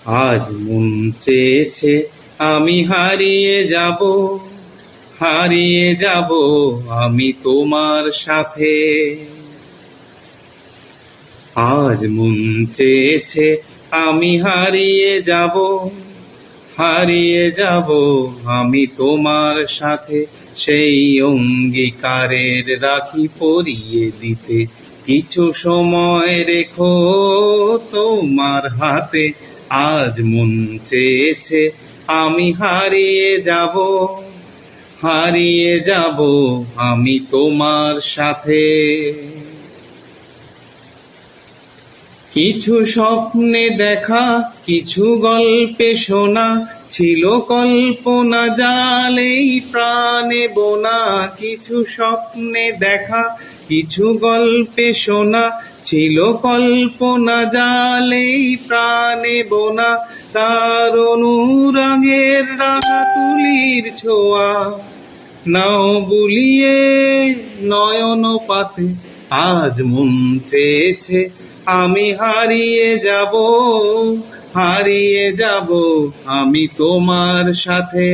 আজ মন চেয়েছে আমি হারিয়ে যাব, হারিয়ে যাব আমি তোমার সাথে। আজ মন চেয়েছে আমি হারিয়ে যাব, হারিয়ে যাব আমি তোমার সাথে। সেই অঙ্গীকারের রাখি পরিয়ে দিতে কিছু সময় রেখো তোমার হাতে। আজ মন চেয়েছে আমি হারিয়ে যাব, হারিয়ে যাব আমি তোমার সাথে। কিছু স্বপ্নে দেখা, কিছু গল্পে শোনা, ছিল কল্পনা জালেই প্রাণে বোনা। কিছু স্বপ্নে দেখা, কিছু গল্পে শোনা, ছিল কল্পনা জালেই প্রাণে বোনা। তার অনুরাগের রাঙা তুলির ছোঁয়া নাও বুলিয়ে নয়ন পাতে। আজ মন চেয়েছে আমি হারিয়ে যাব, হারিয়ে যাব আমি তোমার সাথে।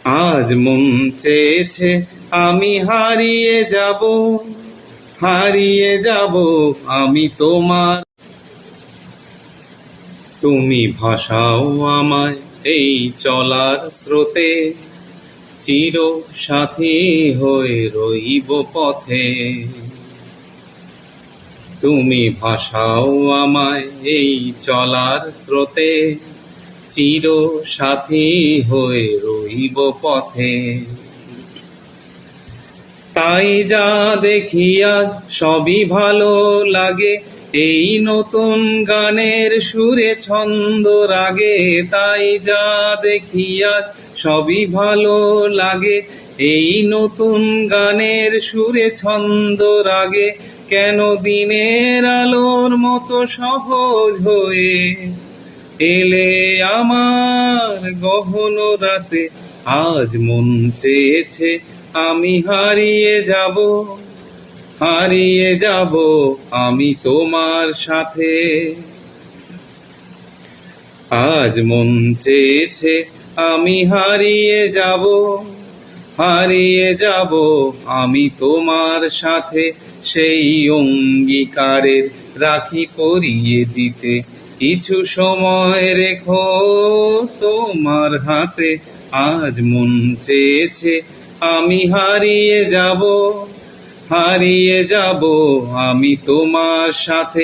আজ মন চেয়েছে আমি হারিয়ে যাব, হারিয়ে যাব আমি তোমার। তুমি ভাসাও আমায় এই চলার স্রোতে, চির সাথী হয়ে রইব পথে। তুমি ভাসাও আমায় এই চলার স্রোতে, চির সাথী হয়ে রইব পথে। তাই যা দেখি আজ সবই ভালো লাগে, এই নতুন গানের সুরে ছন্দ রাগে। তাই যা দেখি আজ সবই ভালো লাগে, এই নতুন গানের সুরে ছন্দ রাগে। কেন দিনের আলোর মতো সহজ হয়ে এলে আমার গহন রাতে। আজ মন চেয়েছে আমি হারিয়ে যাব, হারিয়ে যাব আমি তোমার সাথে। আজ মন চেয়েছে আমি হারিয়ে যাব, হারিয়ে যাব আমি তোমার সাথে। সেই অঙ্গীকারের রাখি পরিয়ে দিতে কিছু সময় রেখো তোমার হাতে। আজ মন চেয়েছে আমি হারিয়ে যাব, হারিয়ে যাব আমি তোমার সাথে।